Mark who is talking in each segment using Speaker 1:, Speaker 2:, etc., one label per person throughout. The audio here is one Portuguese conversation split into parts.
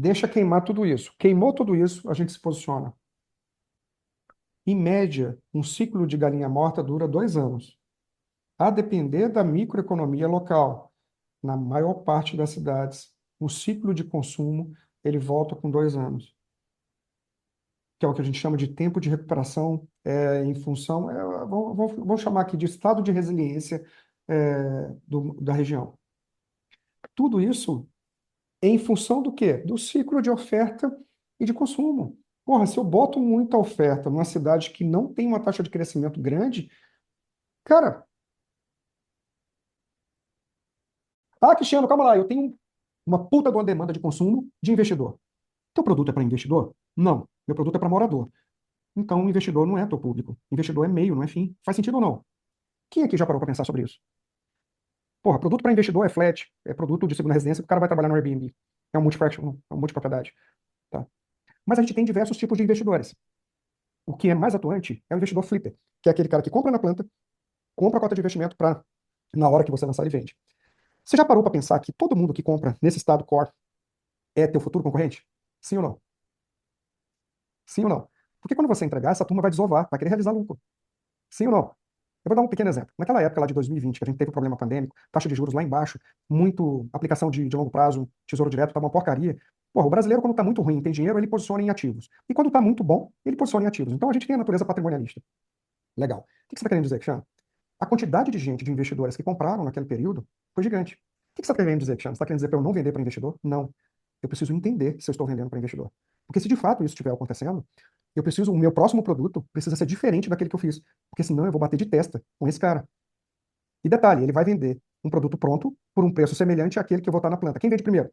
Speaker 1: deixa queimar tudo isso. Queimou tudo isso, a gente se posiciona. Em média, um ciclo de galinha morta dura 2 anos, a depender da microeconomia local. Na maior parte das cidades, o ciclo de consumo ele volta com 2 anos, que é o que a gente chama de tempo de recuperação em função, vamos chamar aqui de estado de resiliência da região. Tudo isso em função do quê? Do ciclo de oferta e de consumo. Porra, se eu boto muita oferta numa cidade que não tem uma taxa de crescimento grande, cara, Cristiano, calma lá, eu tenho uma puta de uma demanda de consumo de investidor. Teu produto é para investidor? Não, meu produto é para morador. Então, o investidor não é teu público. Investidor é meio, não é fim. Faz sentido ou não? Quem aqui já parou para pensar sobre isso? Porra, produto para investidor é flat, é produto de segunda residência que o cara vai trabalhar no Airbnb. É um multifraction, é um multipropriedade. Tá? Mas a gente tem diversos tipos de investidores. O que é mais atuante é o investidor flipper, que é aquele cara que compra na planta, compra a cota de investimento para, na hora que você lançar, ele vende. Você já parou para pensar que todo mundo que compra nesse estado core é teu futuro concorrente? Sim ou não? Sim ou não? Porque quando você entregar, essa turma vai desovar, vai querer realizar lucro. Sim ou não? Eu vou dar um pequeno exemplo. Naquela época lá de 2020, que a gente teve um problema pandêmico, taxa de juros lá embaixo, muito aplicação de longo prazo, tesouro direto, tá uma porcaria. Porra, o brasileiro, quando tá muito ruim, tem dinheiro, ele posiciona em ativos. E quando tá muito bom, ele posiciona em ativos. Então a gente tem a natureza patrimonialista. Legal. O que você está querendo dizer, Cristiano? A quantidade de gente, de investidores que compraram naquele período foi gigante. O que você está querendo dizer, Cristiano? Você está querendo dizer para eu não vender para investidor? Não. Eu preciso entender se eu estou vendendo para investidor. Porque se de fato isso estiver acontecendo, o meu próximo produto precisa ser diferente daquele que eu fiz. Porque senão eu vou bater de testa com esse cara. E detalhe, ele vai vender um produto pronto por um preço semelhante àquele que eu vou estar na planta. Quem vende primeiro?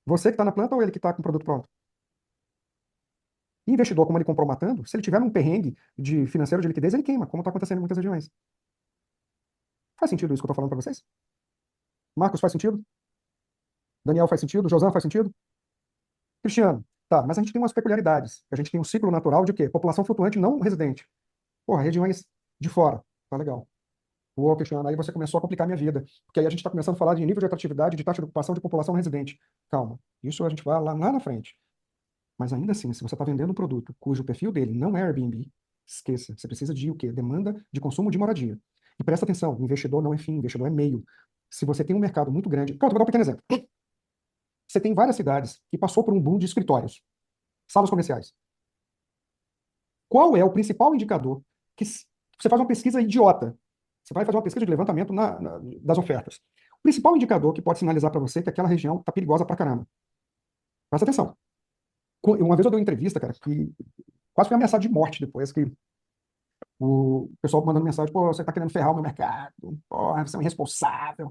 Speaker 1: Você que está na planta ou ele que está com o produto pronto? E investidor, como ele comprou matando, se ele tiver num perrengue de financeiro de liquidez, ele queima, como está acontecendo em muitas regiões. Faz sentido isso que eu estou falando para vocês? Marcos, faz sentido? Daniel, faz sentido? Josan, faz sentido? Cristiano, tá, mas a gente tem umas peculiaridades. A gente tem um ciclo natural de quê? População flutuante não residente. Porra, regiões de fora. Tá legal. Pô, Cristiano, aí você começou a complicar a minha vida. Porque aí a gente está começando a falar de nível de atratividade, de taxa de ocupação de população residente. Calma. Isso a gente vai lá na frente. Mas ainda assim, se você está vendendo um produto cujo perfil dele não é Airbnb, esqueça. Você precisa de o quê? Demanda de consumo de moradia. E presta atenção, investidor não é fim, investidor é meio. Se você tem um mercado muito grande. Pronto, vou dar um pequeno exemplo. Você tem várias cidades que passou por um boom de escritórios, salas comerciais. Qual é o principal indicador você faz uma pesquisa idiota? Você vai fazer uma pesquisa de levantamento das ofertas. O principal indicador que pode sinalizar para você que aquela região está perigosa pra caramba. Presta atenção. Uma vez eu dei uma entrevista, cara, que quase fui ameaçado de morte depois, que o pessoal mandando mensagem, pô, você está querendo ferrar o meu mercado, porra, você é um irresponsável.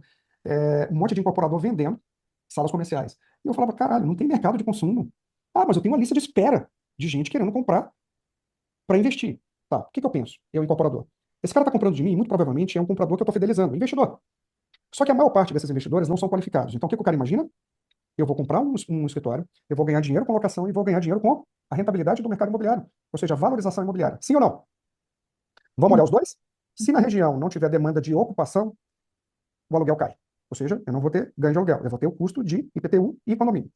Speaker 1: Um monte de incorporador vendendo salas comerciais. E eu falava, caralho, não tem mercado de consumo. Ah, mas eu tenho uma lista de espera de gente querendo comprar para investir. Tá, o que que eu penso? Eu, incorporador. Esse cara está comprando de mim, muito provavelmente é um comprador que eu estou fidelizando, investidor. Só que a maior parte desses investidores não são qualificados. Então, o que que o cara imagina? Eu vou comprar um escritório, eu vou ganhar dinheiro com locação e vou ganhar dinheiro com a rentabilidade do mercado imobiliário. Ou seja, a valorização imobiliária. Sim ou não? Vamos olhar os dois? Se na região não tiver demanda de ocupação, o aluguel cai. Ou seja, eu não vou ter ganho de aluguel, eu vou ter o custo de IPTU e condomínio.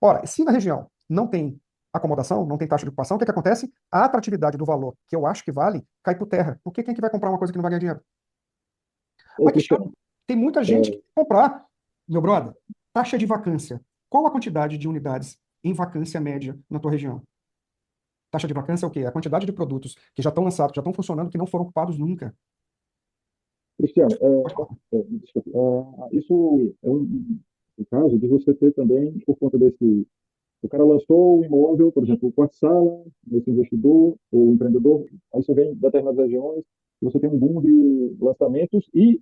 Speaker 1: Ora, se na região não tem acomodação, não tem taxa de ocupação, o que que acontece? A atratividade do valor que eu acho que vale cai por terra. Porque quem é que vai comprar uma coisa que não vai ganhar dinheiro?
Speaker 2: Ô,
Speaker 1: Mas, Cristiano,
Speaker 2: Cristiano,
Speaker 1: tem muita gente que
Speaker 2: é,
Speaker 1: quer comprar. Meu brother, taxa de vacância. Qual a quantidade de unidades em vacância média na tua região? Taxa de vacância é o quê? A quantidade de produtos que já estão lançados, já estão funcionando, que não foram ocupados nunca.
Speaker 2: Cristiano,
Speaker 1: Pode falar.
Speaker 2: desculpa, isso é um caso de você ter também, por conta desse. O cara lançou o imóvel, por exemplo, o quarto-sala, esse investidor ou empreendedor, aí você vem em determinadas regiões, você tem um boom de lançamentos e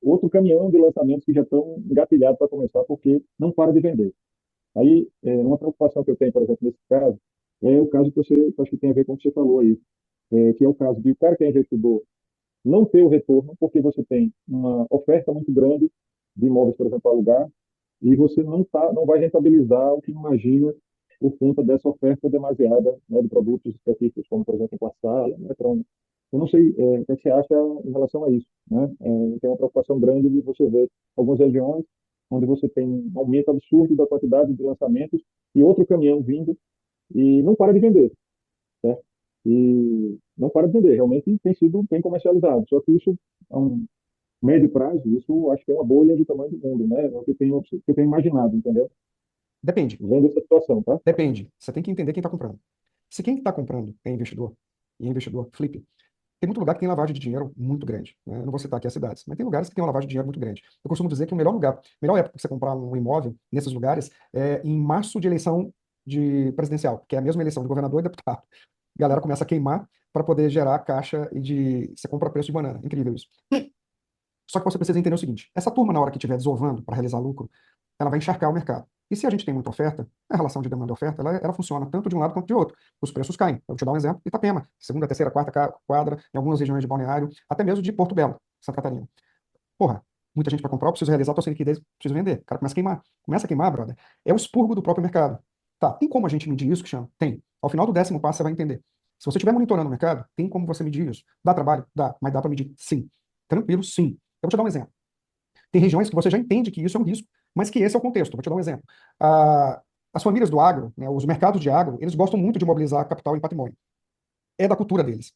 Speaker 2: outro caminhão de lançamentos que já estão engatilhados para começar, porque não para de vender. Aí, uma preocupação que eu tenho, por exemplo, nesse caso, é o caso que você, que eu acho que tem a ver com o que você falou aí, que é o caso de o cara que é investidor não ter o retorno, porque você tem uma oferta muito grande de imóveis, por exemplo, a alugar, e você não vai rentabilizar o que imagina por conta dessa oferta demasiada, né, de produtos específicos, como, por exemplo, com a sala, né, eu não sei o que você acha em relação a isso. Né? Tem uma preocupação grande de você ver algumas regiões. onde você tem um aumento absurdo da quantidade de lançamentos e outro caminhão vindo e não para de vender, certo? E não para de vender, realmente tem sido bem comercializado. Só que isso, a um médio prazo, isso acho que é uma bolha do tamanho do mundo, né? É o que eu tenho imaginado, entendeu?
Speaker 1: Depende,
Speaker 2: Vendo essa situação, tá?
Speaker 1: depende. Você tem que entender quem está comprando. Se quem está comprando é investidor, e é investidor flip, tem muito lugar que tem lavagem de dinheiro muito grande, né? Eu não vou citar aqui as cidades, mas tem lugares que tem uma lavagem de dinheiro muito grande. Eu costumo dizer que o melhor lugar, a melhor época para você comprar um imóvel nesses lugares é em março de eleição de presidencial, que é a mesma eleição de governador e deputado. A galera começa a queimar para poder gerar caixa e de você compra preço de banana. Incrível isso. Só que você precisa entender o seguinte: essa turma, na hora que estiver desovando para realizar lucro, ela vai encharcar o mercado. E se a gente tem muita oferta, a relação de demanda e oferta, ela funciona tanto de um lado quanto de outro. Os preços caem. Eu vou te dar um exemplo: Itapema, segunda, terceira, quarta quadra, em algumas regiões de Balneário, até mesmo de Porto Belo, Santa Catarina. Porra, muita gente para comprar, eu preciso realizar, estou sem liquidez, preciso vender. O cara começa a queimar. Começa a queimar, brother. É o expurgo do próprio mercado. Tá, tem como a gente medir isso, Cristiano? Tem. Ao final do 10º passo, você vai entender. Se você estiver monitorando o mercado, tem como você medir isso. Dá trabalho? Dá. Mas dá para medir? Sim. Tranquilo? Sim. Eu vou te dar um exemplo. Tem regiões que você já entende que isso é um risco, mas que esse é o contexto. Vou te dar um exemplo. As famílias do agro, né, os mercados de agro, eles gostam muito de mobilizar capital em patrimônio. É da cultura deles.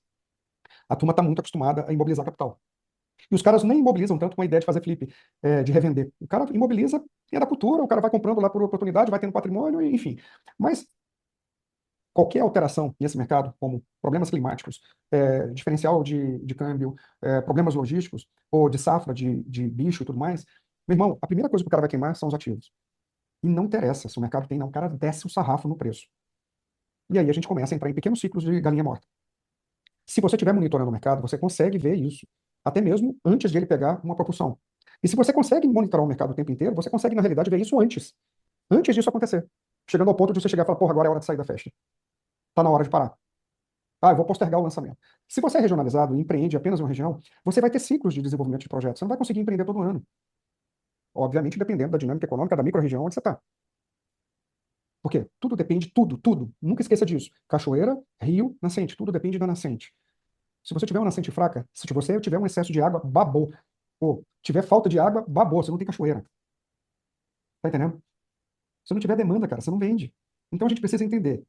Speaker 1: A turma está muito acostumada a imobilizar capital. E os caras nem imobilizam tanto com a ideia de fazer flip, de revender. O cara imobiliza, é da cultura, o cara vai comprando lá por oportunidade, vai tendo patrimônio, enfim. Mas qualquer alteração nesse mercado, como problemas climáticos, diferencial de câmbio, problemas logísticos, ou de safra de bicho e tudo mais, meu irmão, a primeira coisa que o cara vai queimar são os ativos. E não interessa se o mercado tem, não. O cara desce o sarrafo no preço. E aí a gente começa a entrar em pequenos ciclos de galinha morta. Se você estiver monitorando o mercado, você consegue ver isso, até mesmo antes de ele pegar uma propulsão. E se você consegue monitorar o mercado o tempo inteiro, você consegue, na realidade, ver isso antes disso acontecer. Chegando ao ponto de você chegar e falar, porra, agora é hora de sair da festa. Tá na hora de parar. Ah, eu vou postergar o lançamento. Se você é regionalizado e empreende apenas em uma região, você vai ter ciclos de desenvolvimento de projetos. Você não vai conseguir empreender todo ano. Obviamente, dependendo da dinâmica econômica da micro-região onde você está. Por quê? Tudo depende, tudo. Nunca esqueça disso. Cachoeira, rio, nascente. Tudo depende da nascente. Se você tiver uma nascente fraca, se você tiver um excesso de água, babou. Ou tiver falta de água, babou. Você não tem cachoeira. Tá entendendo? Se não tiver demanda, cara, você não vende. Então a gente precisa entender.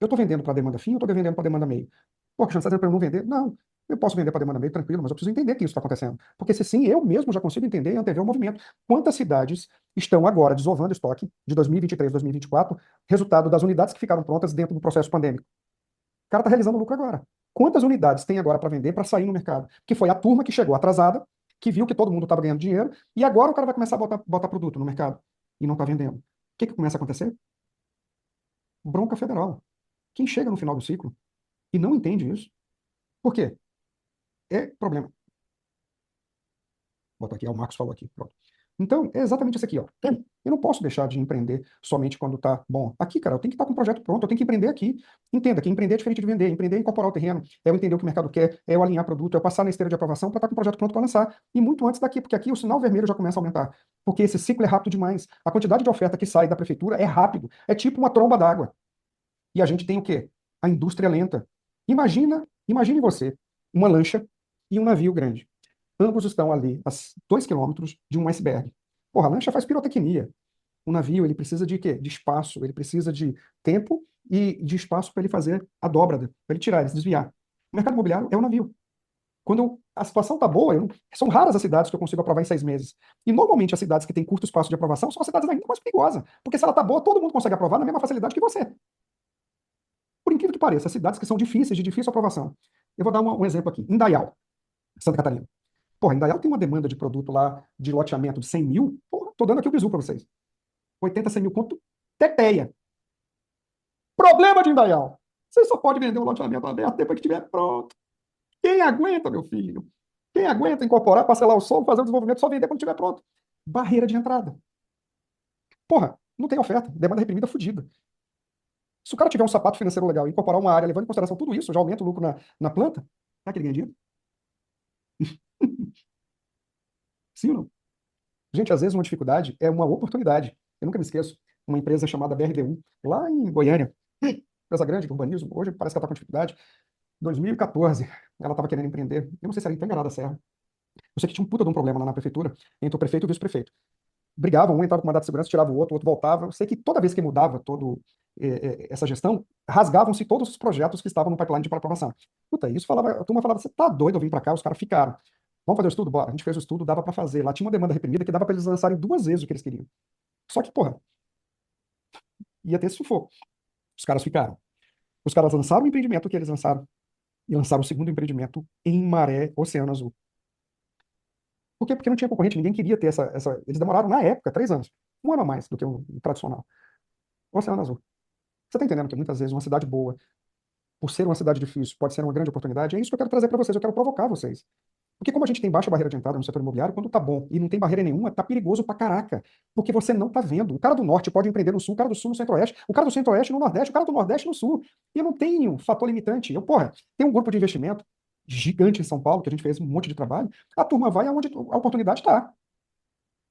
Speaker 1: Eu estou vendendo para demanda fim ou estou vendendo para demanda meio? Pô, Cristiano, você está dizendo para eu não vender? Não. Eu posso vender para demanda meio tranquilo, mas eu preciso entender que isso está acontecendo. Porque se sim, eu mesmo já consigo entender e antever o movimento. Quantas cidades estão agora desovando estoque de 2023, 2024, resultado das unidades que ficaram prontas dentro do processo pandêmico? O cara está realizando lucro agora. Quantas unidades tem agora para vender, para sair no mercado? Que foi a turma que chegou atrasada, que viu que todo mundo estava ganhando dinheiro, e agora o cara vai começar a botar produto no mercado e não está vendendo. O que começa a acontecer? Bronca federal. Quem chega no final do ciclo e não entende isso, por quê? É problema. Bota aqui, o Marcos falou aqui, pronto. Então, é exatamente isso aqui, ó. Eu não posso deixar de empreender somente quando tá bom. Aqui, cara, eu tenho que estar com o projeto pronto, eu tenho que empreender aqui. Entenda que empreender é diferente de vender. Empreender é incorporar o terreno, é eu entender o que o mercado quer, é eu alinhar produto, é eu passar na esteira de aprovação para estar com o projeto pronto para lançar. E muito antes daqui, porque aqui o sinal vermelho já começa a aumentar. Porque esse ciclo é rápido demais. A quantidade de oferta que sai da prefeitura é rápido. É tipo uma tromba d'água. E a gente tem o quê? A indústria lenta. Imagine você, uma lancha e um navio grande. Ambos estão ali a 2 quilômetros de um iceberg. Porra, a lancha faz pirotecnia. O navio, ele precisa de quê? De espaço, ele precisa de tempo e de espaço para ele fazer a dobra, para ele tirar, ele se desviar. O mercado imobiliário é o navio. Quando a situação está boa, são raras as cidades que eu consigo aprovar em 6 meses. E normalmente as cidades que têm curto espaço de aprovação são as cidades ainda mais perigosas. Porque se ela está boa, todo mundo consegue aprovar na mesma facilidade que você. Por incrível que pareça, as cidades que são difíceis, de difícil aprovação. Eu vou dar um exemplo aqui. Indaial, Santa Catarina. Porra, Indaial tem uma demanda de produto lá, de loteamento de 100 mil. Porra, tô dando aqui o bizu para vocês. 80, 100 mil conto, teteia. Problema de Indaial. Você só pode vender um loteamento aberto depois que estiver pronto. Quem aguenta, meu filho? Quem aguenta incorporar, parcelar o som, fazer o desenvolvimento, só vender quando estiver pronto? Barreira de entrada. Porra, não tem oferta. Demanda reprimida fodida. Se o cara tiver um sapato financeiro legal e incorporar uma área, levando em consideração tudo isso, já aumenta o lucro na planta, será que ele ganha dinheiro? Sim ou não? Gente, às vezes uma dificuldade é uma oportunidade. Eu nunca me esqueço, uma empresa chamada BRDU, lá em Goiânia, empresa grande de urbanismo, hoje parece que ela está com dificuldade. 2014, ela estava querendo empreender. Eu não sei se era em Tangará da Serra. Eu sei que tinha um puta de um problema lá na prefeitura entre o prefeito e o vice-prefeito. brigavam, um entrava com mandado de segurança, tirava o outro voltava. Eu sei que toda vez que mudava essa gestão, rasgavam-se todos os projetos que estavam no pipeline de aprovação. Puta, isso falava, a turma falava, você tá doido, eu vim para cá, os caras ficaram. Vamos fazer o estudo? Bora. A gente fez o estudo, dava para fazer. Lá tinha uma demanda reprimida que dava para eles lançarem 2 vezes o que eles queriam. Só que, porra, ia ter sufoco. Os caras ficaram. Os caras lançaram o empreendimento que eles lançaram e lançaram o segundo empreendimento em Maré, Oceano Azul. Por quê? Porque não tinha concorrente, ninguém queria ter essa. Eles demoraram, na época, 3 anos. Um ano a mais do que o tradicional. Oceano Azul. Você está entendendo que muitas vezes uma cidade boa, por ser uma cidade difícil, pode ser uma grande oportunidade? É isso que eu quero trazer para vocês, eu quero provocar vocês. Porque como a gente tem baixa barreira de entrada no setor imobiliário, quando tá bom e não tem barreira nenhuma, tá perigoso pra caraca. Porque você não tá vendo. O cara do norte pode empreender no sul, o cara do sul no centro-oeste, o cara do centro-oeste no nordeste, o cara do nordeste no sul. E eu não tenho fator limitante. Eu, porra, tem um grupo de investimento gigante em São Paulo, que a gente fez um monte de trabalho, a turma vai aonde a oportunidade está.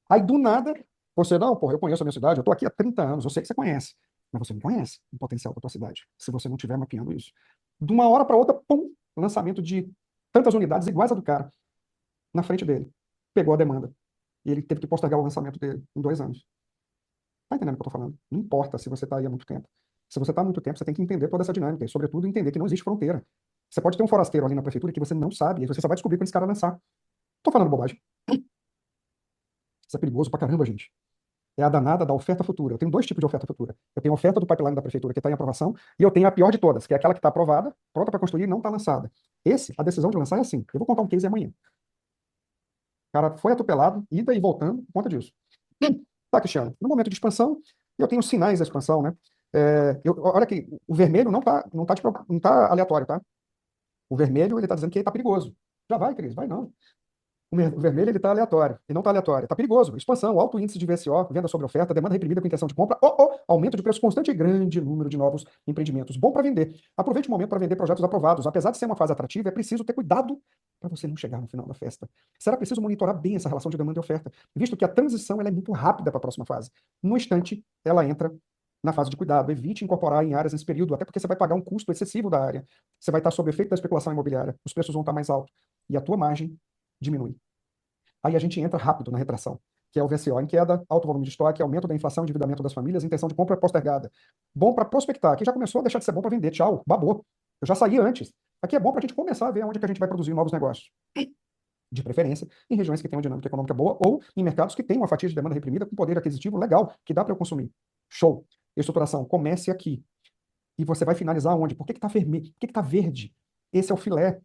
Speaker 1: Aí, do nada, você, não, porra, eu conheço a minha cidade, eu tô aqui há 30 anos, eu sei que você conhece, mas você não conhece o potencial da tua cidade, se você não estiver mapeando isso. De uma hora para outra, pum, lançamento de tantas unidades iguais a do cara na frente dele. Pegou a demanda. E ele teve que postergar o lançamento dele em 2 anos. Tá entendendo o que eu tô falando? Não importa se você tá aí há muito tempo. Se você tá há muito tempo, você tem que entender toda essa dinâmica e, sobretudo, entender que não existe fronteira. Você pode ter um forasteiro ali na prefeitura que você não sabe, e você só vai descobrir quando esse cara lançar. Tô falando bobagem. Isso é perigoso pra caramba, gente. É a danada da oferta futura. Eu tenho 2 tipos de oferta futura. Eu tenho a oferta do pipeline da prefeitura que está em aprovação, e eu tenho a pior de todas, que é aquela que está aprovada, pronta para construir e não está lançada. A decisão de lançar é assim. Eu vou contar um case amanhã. O cara foi atropelado, ida e voltando, por conta disso. Tá, Cristiano, no momento de expansão, eu tenho sinais da expansão, né? Olha aqui, o vermelho não tá aleatório, tá? O vermelho, ele está dizendo que ele tá perigoso. Já vai, Cris, vai não. O vermelho, ele está aleatório. E não está aleatório. Está perigoso. Expansão, alto índice de VSO, venda sobre oferta, demanda reprimida com intenção de compra, aumento de preço constante e grande número de novos empreendimentos. Bom para vender. Aproveite o momento para vender projetos aprovados. Apesar de ser uma fase atrativa, é preciso ter cuidado para você não chegar no final da festa. Será preciso monitorar bem essa relação de demanda e oferta, visto que a transição ela é muito rápida para a próxima fase. No instante, ela entra na fase de cuidado. Evite incorporar em áreas nesse período, até porque você vai pagar um custo excessivo da área. Você vai estar sob efeito da especulação imobiliária. Os preços vão estar mais altos. E a tua margem diminui. Aí a gente entra rápido na retração, que é o VCO em queda, alto volume de estoque, aumento da inflação, endividamento das famílias, intenção de compra postergada. Bom para prospectar. Aqui já começou a deixar de ser bom para vender. Tchau, babou. Eu já saí antes. Aqui é bom para a gente começar a ver onde que a gente vai produzir novos negócios. De preferência, em regiões que têm uma dinâmica econômica boa ou em mercados que têm uma fatia de demanda reprimida com poder aquisitivo legal, que dá para eu consumir. Show. Estruturação, comece aqui. E você vai finalizar onde? Por que está vermelho? Por que está verde? Esse é o filé.